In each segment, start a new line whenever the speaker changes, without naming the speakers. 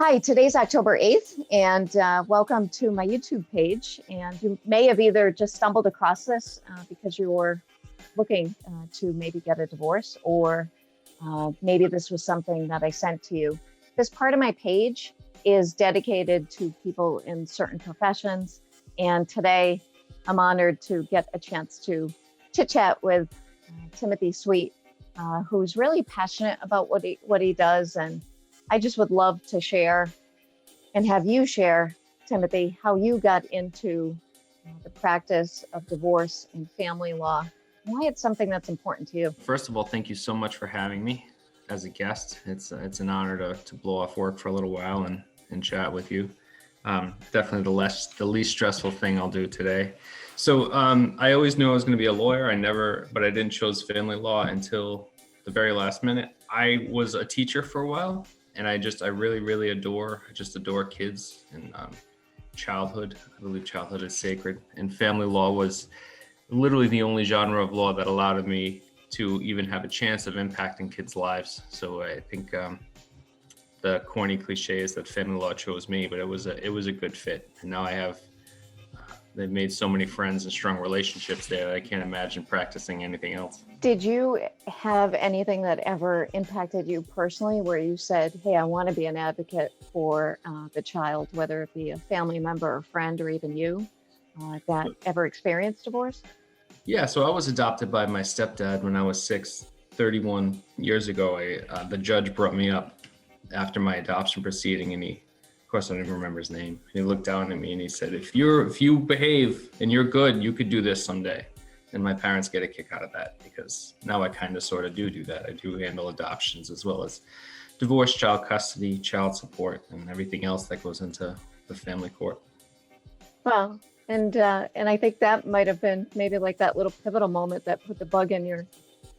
Hi, today's October 8th, and welcome to my YouTube page. And you may have either just stumbled across this because you were looking to maybe get a divorce, or maybe this was something that I sent to you. This part of my page is dedicated to people in certain professions. And today I'm honored to get a chance to chit chat with Timothy Sweet, who's really passionate about what he does. And I just would love to share and have you share, Timothy, how you got into the practice of divorce and family law, and why it's something that's important to you.
First of all, thank you so much for having me as a guest. It's an honor to blow off work for a little while and chat with you. Definitely the least stressful thing I'll do today. So I always knew I was going to be a lawyer. But I didn't choose family law until the very last minute. I was a teacher for a while. And I really adore kids and childhood. I believe childhood is sacred. And family law was literally the only genre of law that allowed me to even have a chance of impacting kids' lives. So I think the corny cliche is that family law chose me, but it was a good fit. And now they've made so many friends and strong relationships there that I can't imagine practicing anything else.
Did you have anything that ever impacted you personally where you said, hey, I want to be an advocate for the child, whether it be a family member or friend or even you that ever experienced divorce?
Yeah, so I was adopted by my stepdad when I was 31 years ago. The judge brought me up after my adoption proceeding, and of course, I don't even remember his name. He looked down at me and he said, if you behave and you're good, you could do this someday. And my parents get a kick out of that because now I kind of sort of do that. I do handle adoptions as well as divorce, child custody, child support, and everything else that goes into the family court.
Well, and I think that might have been maybe like that little pivotal moment that put the bug in your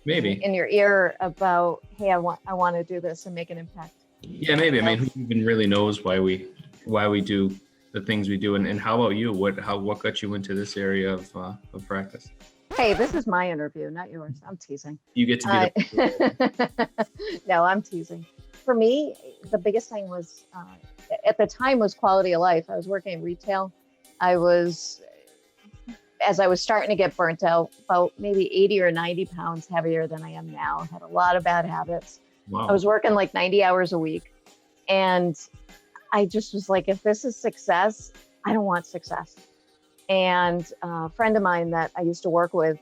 ear about, hey, I want to do this and make an impact.
Yeah, maybe. I mean, who even really knows why we do the things we do? And how about you? What got you into this area of practice?
Hey, this is my interview, not yours. I'm teasing.
You get to be
No, I'm teasing. For me, the biggest thing was at the time was quality of life. I was working in retail. As I was starting to get burnt out, about maybe 80 or 90 pounds heavier than I am now. Had a lot of bad habits.
Wow.
I was working like 90 hours a week. And I just was like, if this is success, I don't want success. And a friend of mine that I used to work with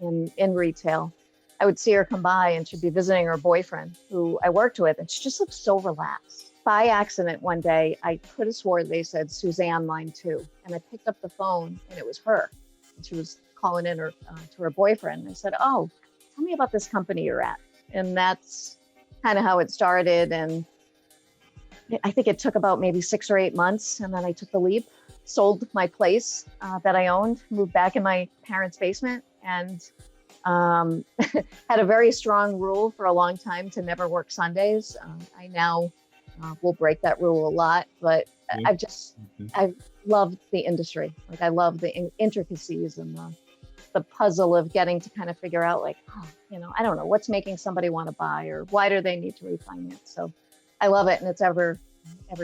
in retail, I would see her come by and she'd be visiting her boyfriend who I worked with, and she just looked so relaxed. By accident one day, I could have swore they said Suzanne line 2. And I picked up the phone and it was her. And she was calling in to her boyfriend. And I said, oh, tell me about this company you're at. And that's kind of how it started. And I think it took about maybe 6 or 8 months. And then I took the leap, sold my place that I owned, moved back in my parents' basement, and had a very strong rule for a long time to never work Sundays. I now will break that rule a lot, but I've loved the industry. Like I love the intricacies and the puzzle of getting to kind of figure out like, I don't know what's making somebody want to buy or why do they need to refinance. So I love it, and it's ever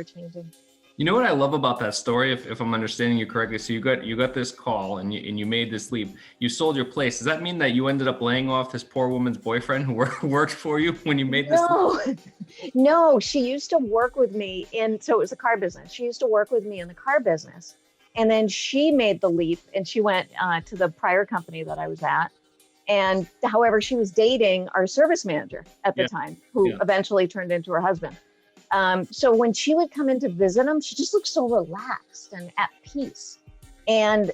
changing.
You know what I love about that story, if I'm understanding you correctly? So you got this call and you made this leap. You sold your place. Does that mean that you ended up laying off this poor woman's boyfriend who worked for you when you made this leap?
No, she used to work with me so it was a car business. She used to work with me in the car business. And then she made the leap and she went to the prior company that I was at. And however, she was dating our service manager at the time, who eventually turned into her husband. So when she would come in to visit him, she just looked so relaxed and at peace. And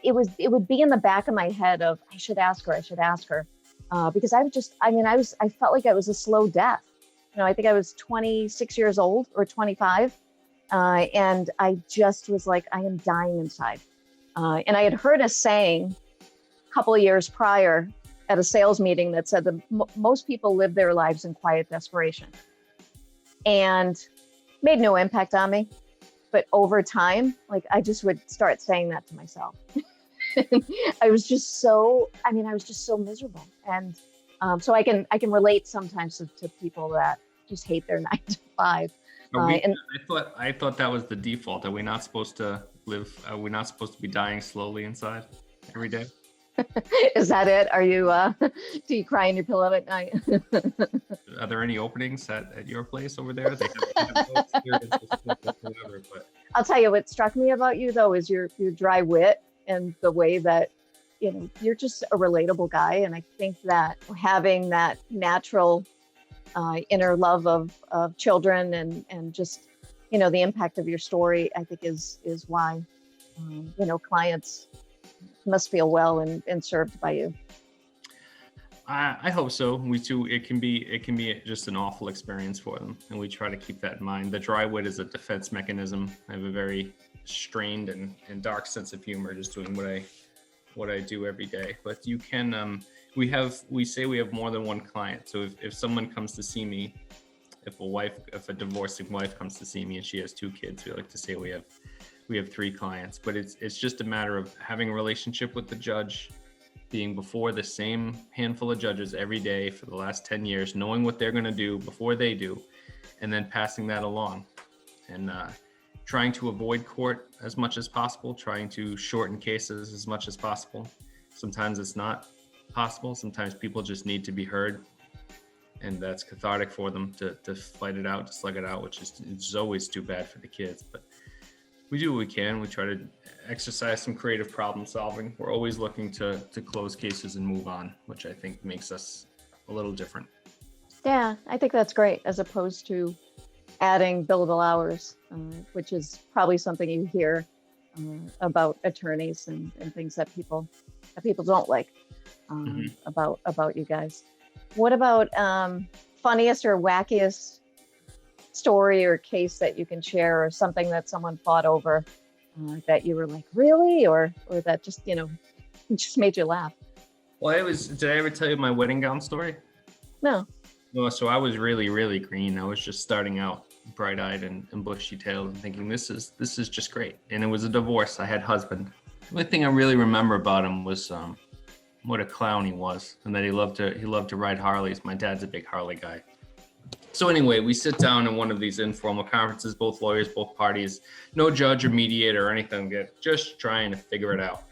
it would be in the back of my head of, I should ask her. Because I felt like I was a slow death. I think I was 26 years old or 25. And I just was like, I am dying inside. And I had heard a saying a couple of years prior at a sales meeting that said that most people live their lives in quiet desperation. And made no impact on me. But over time, like I just would start saying that to myself. I was just so miserable. And so I can relate sometimes to people that just hate their 9 to 5. And
I thought that was the default. Are we not supposed to live? Are we not supposed to be dying slowly inside every day?
is that it? Are you, do you cry in your pillow at night?
Are there any openings at your place over there? They have no experience whatsoever, but
I'll tell you what struck me about you though is your dry wit and the way that, you know, you're just a relatable guy. And I think that having that natural inner love of children and just, you know, the impact of your story, I think is why, you know, clients must feel well and served by you.
I hope so. We too. It can be just an awful experience for them, and we try to keep that in mind. The dry wit is a defense mechanism. I have a very strained and dark sense of humor, just doing what I do every day. But you can. We say we have more than one client. So if someone comes to see me, if a divorcing wife comes to see me and she has 2 kids, we like to say we have 3 clients. But it's just a matter of having a relationship with the judge, being before the same handful of judges every day for the last 10 years, knowing what they're going to do before they do, and then passing that along, and trying to avoid court as much as possible, trying to shorten cases as much as possible. Sometimes it's not possible. Sometimes people just need to be heard, and that's cathartic for them to fight it out, to slug it out, which is always too bad for the kids. But we do what we can. We try to exercise some creative problem solving. We're always looking to close cases and move on, which I think makes us a little different.
Yeah, I think that's great, as opposed to adding billable hours, which is probably something you hear about attorneys and things that people don't like about you guys. What about funniest or wackiest story or case that you can share, or something that someone fought over that you were like, really, or that just, you know, just made you laugh?
Well, did I ever tell you my wedding gown story?
No.
No, so I was really, really green. I was just starting out, bright-eyed and bushy-tailed, and thinking this is just great. And it was a divorce. I had husband. The only thing I really remember about him was what a clown he was, and that he loved to ride Harleys. My dad's a big Harley guy. So anyway, we sit down in one of these informal conferences, both lawyers, both parties, no judge or mediator or anything, just trying to figure it out.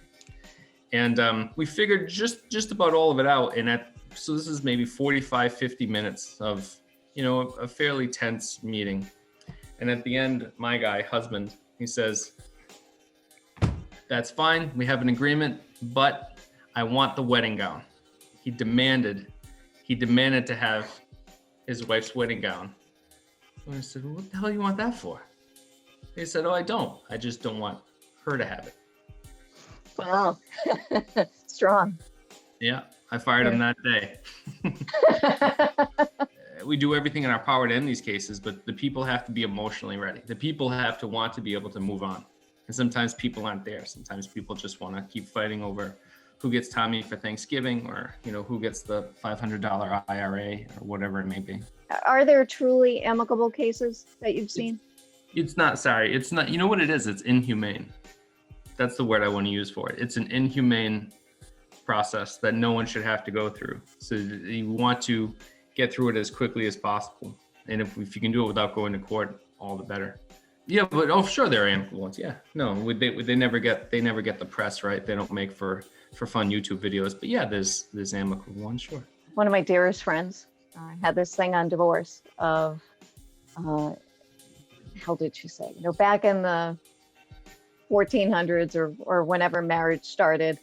And we figured just about all of it out. And so this is maybe 45, 50 minutes of, you know, a fairly tense meeting. And at the end, my guy, husband, he says, "That's fine. We have an agreement, but I want the wedding gown." He demanded to have his wife's wedding gown. And I said, "Well, what the hell do you want that for?" He said, "Oh, I don't. I just don't want her to have it."
Wow. Strong.
Yeah, I fired him that day. We do everything in our power to end these cases, but the people have to be emotionally ready. The people have to want to be able to move on. And sometimes people aren't there. Sometimes people just want to keep fighting over who gets Tommy for Thanksgiving, or, you know, who gets the $500 IRA or whatever it may be.
Are there truly amicable cases that you've seen?
It's not, you know what it is? It's inhumane. That's the word I want to use for it. It's an inhumane process that no one should have to go through. So you want to get through it as quickly as possible. And if you can do it without going to court, all the better. Yeah, but sure, there are amicable ones. Yeah, no, they never get the press, right? They don't make for fun YouTube videos. But yeah, there's amicable ones, sure.
One of my dearest friends had this thing on divorce of, how did she say? You know, back in the 1400s or whenever marriage started,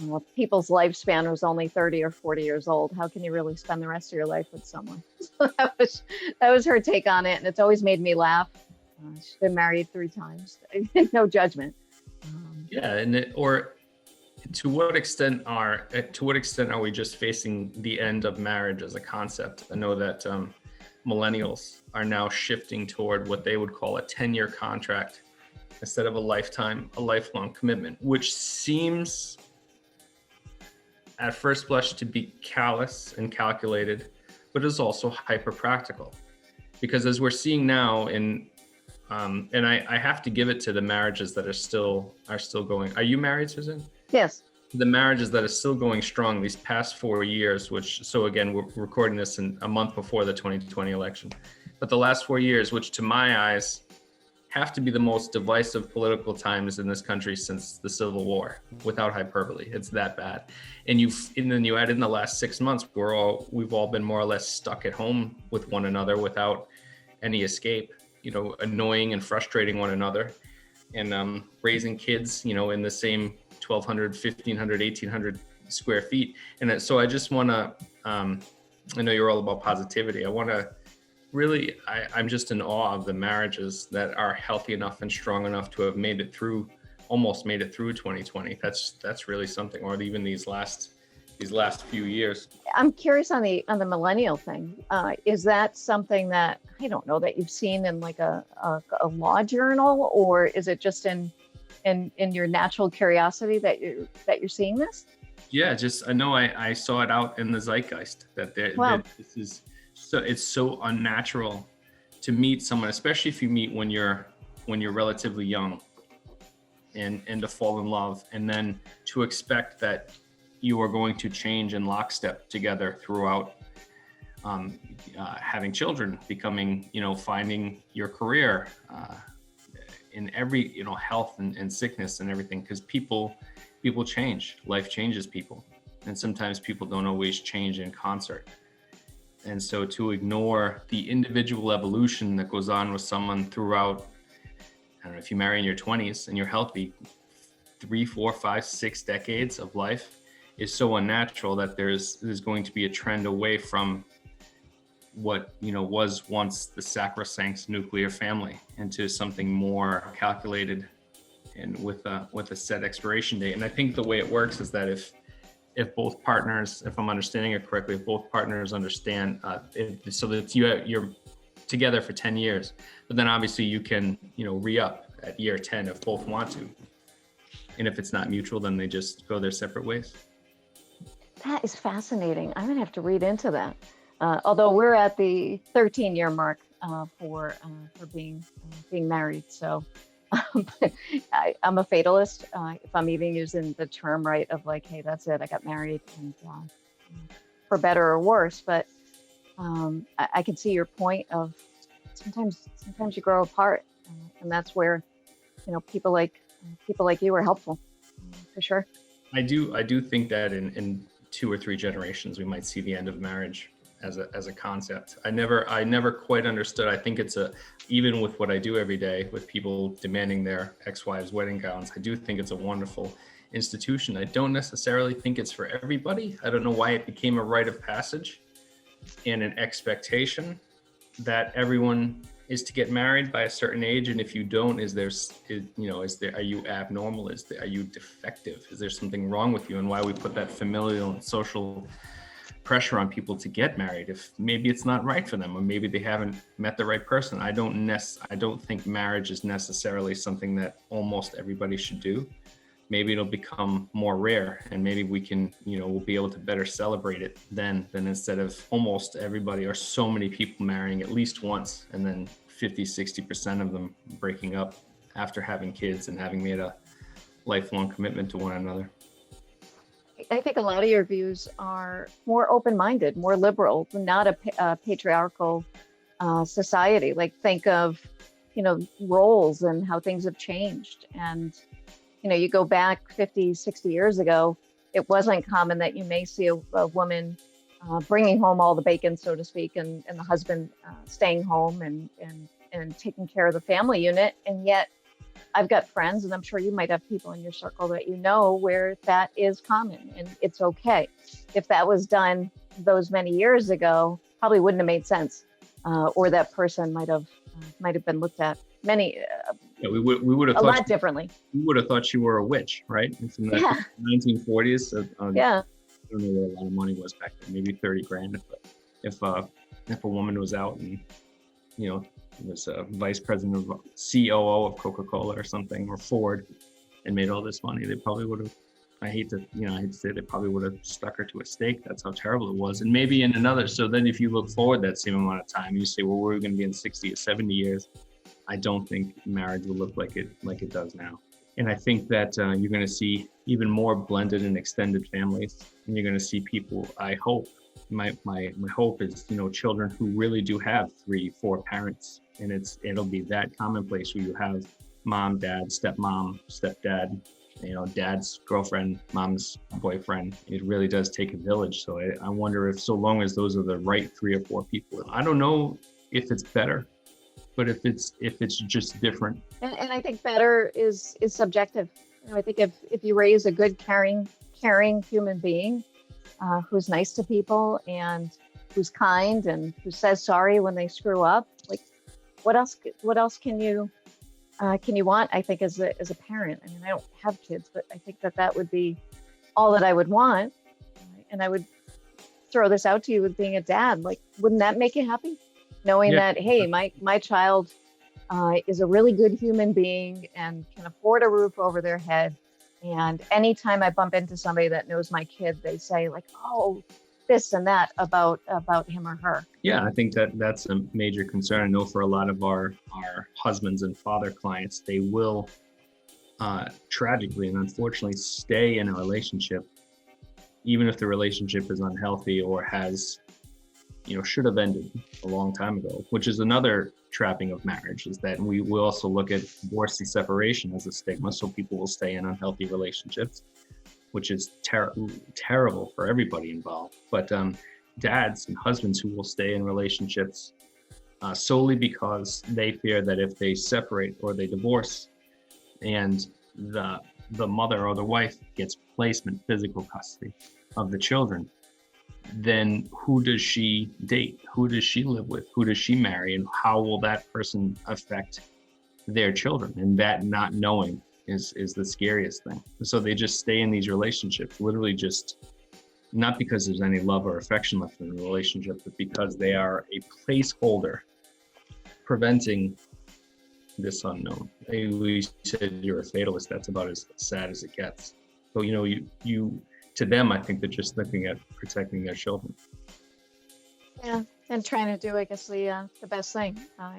you know, people's lifespan was only 30 or 40 years old. How can you really spend the rest of your life with someone? So that was her take on it, and it's always made me laugh. She's been married 3 times. No judgment.
Yeah, or to what extent are we just facing the end of marriage as a concept? I know that millennials are now shifting toward what they would call a 10-year contract instead of a lifelong commitment, which seems at first blush to be callous and calculated, but is also hyper practical. Because as we're seeing now and I have to give it to the marriages that are still going. Are you married, Suzanne?
Yes.
The marriages that are still going strong these past 4 years, so again, we're recording this in a month before the 2020 election. But the last 4 years, which to my eyes have to be the most divisive political times in this country since the Civil War, without hyperbole. It's that bad. And then you add in the last 6 months, we've all been more or less stuck at home with one another without any escape, annoying and frustrating one another, and raising kids, in the same 1,200, 1,500, 1,800 square feet. And so I just want to, I know you're all about positivity. I want to really, I'm just in awe of the marriages that are healthy enough and strong enough to have almost made it through 2020. That's really something, or even these last few years.
I'm curious on the millennial thing. Is that something that, I don't know, that you've seen in like a law journal, or is it just in your natural curiosity that you're seeing this?
Yeah, I know I saw it out in the zeitgeist that this is so, it's so unnatural to meet someone, especially if you meet when you're relatively young, and to fall in love, and then to expect that you are going to change in lockstep together throughout having children, becoming, finding your career, in every, health and sickness and everything, because people change, life changes people. And sometimes people don't always change in concert. And so to ignore the individual evolution that goes on with someone throughout, I don't know, if you marry in your 20s and you're healthy, 3, 4, 5, 6 decades of life is so unnatural that there's going to be a trend away from what, was once the sacrosanct nuclear family into something more calculated and with a set expiration date. And I think the way it works is that if both partners, if I'm understanding it correctly, if both partners understand, so that you're together for 10 years, but then obviously you can, re-up at year 10 if both want to. And if it's not mutual, then they just go their separate ways.
That is fascinating. I'm gonna have to read into that. Although we're at the 13-year mark for being married, so I'm a fatalist. If I'm even using the term right of like, hey, that's it, I got married, and for better or worse. But I can see your point of sometimes you grow apart, and that's where people like you are helpful, for sure.
I do think that in 2 or 3 generations we might see the end of marriage as a concept. I never quite understood. I think even with what I do every day with people demanding their ex-wives' wedding gowns, I do think it's a wonderful institution. I don't necessarily think it's for everybody. I don't know why it became a rite of passage and an expectation that everyone is to get married by a certain age, and if you don't, are you abnormal? Are you defective? Is there something wrong with you? And why we put that familial and social pressure on people to get married if maybe it's not right for them, or maybe they haven't met the right person. I don't think marriage is necessarily something that almost everybody should do. Maybe it'll become more rare, and maybe we can, we'll be able to better celebrate it than instead of almost everybody or so many people marrying at least once and then 50-60% of them breaking up after having kids and having made a lifelong commitment to one another.
I think a lot of your views are more open-minded, more liberal, not a patriarchal society. Like, think of, roles and how things have changed. And, you go back 50, 60 years ago, it wasn't common that you may see a woman bringing home all the bacon, so to speak, and the husband staying home and taking care of the family unit. And yet I've got friends, and I'm sure you might have people in your circle that where that is common, and it's okay. If that was done those many years ago, probably wouldn't have made sense, or that person might have been looked at
we would have
a lot differently.
We would have thought you were a witch, right? It's in the 1940s.
Yeah.
I don't know what a lot of money was back then, maybe 30 grand. If a woman was out and, was a vice president of COO of Coca-Cola or something, or Ford, and made all this money, they probably would have, I hate to say, they probably would have stuck her to a stake. That's how terrible it was. And maybe in another, so then if you look forward that same amount of time, you say, well, we're going to be in 60 or 70 years. I don't think marriage will look like it does now. And I think that you're going to see even more blended and extended families. And you're going to see people, I hope, my hope is, children who really do have 3-4 parents, and it'll be that commonplace where you have mom, dad, stepmom, stepdad, dad's girlfriend, mom's boyfriend. It really does take a village. So I wonder if, so long as those are the right 3 or 4 people, I don't know if it's better, but if it's just different.
And I think better is subjective. I think if you raise a good, caring human being who's nice to people and who's kind and who says sorry when they screw up, like what else can you want? I think as a parent. I mean, I don't have kids, but I think that would be all that I would want. And I would throw this out to you with being a dad. Like, wouldn't that make you happy? Knowing that, hey, my child is a really good human being and can afford a roof over their head. And anytime I bump into somebody that knows my kid, they say like, oh, this and that about him or her.
Yeah, I think that's a major concern. I know for a lot of our husbands and father clients, they will tragically and unfortunately stay in a relationship, even if the relationship is unhealthy or has, should have ended a long time ago, which is another trapping of marriage, is that we will also look at divorce and separation as a stigma. So people will stay in unhealthy relationships, which is terrible for everybody involved. But dads and husbands who will stay in relationships solely because they fear that if they separate or they divorce and the mother or the wife gets placement, physical custody of the children, then who does she date? Who does she live with? Who does she marry? And how will that person affect their children? And that not knowing is the scariest thing. So they just stay in these relationships, literally just not because there's any love or affection left in the relationship, but because they are a placeholder preventing this unknown. We said you're a fatalist. That's about as sad as it gets. So, you to them, I think they're just looking at protecting their children.
Yeah, and trying to do, I guess, the best thing.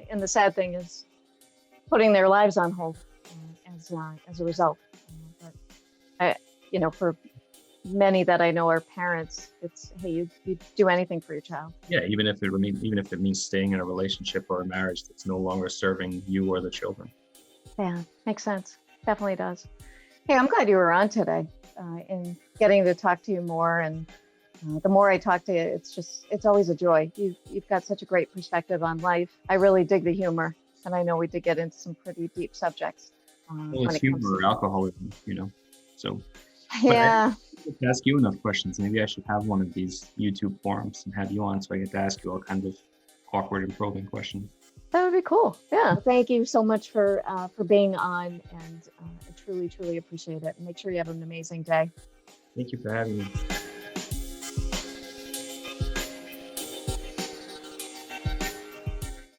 And the sad thing is putting their lives on hold as a result. But for many that I know are parents, it's, hey, you do anything for your child.
Yeah, even if it means staying in a relationship or a marriage that's no longer serving you or the children.
Yeah, makes sense. Definitely does. Hey, I'm glad you were on today and getting to talk to you more. And the more I talk to you, it's always a joy. You've got such a great perspective on life. I really dig the humor. And I know we did get into some pretty deep subjects.
Well, it's humor or alcoholism, so.
Yeah.
I get to ask you enough questions. Maybe I should have one of these YouTube forums and have you on so I get to ask you all kinds of awkward and probing questions.
That would be cool. Yeah. Thank you so much for being on, and I truly, truly appreciate it. Make sure you have an amazing day.
Thank you for having me.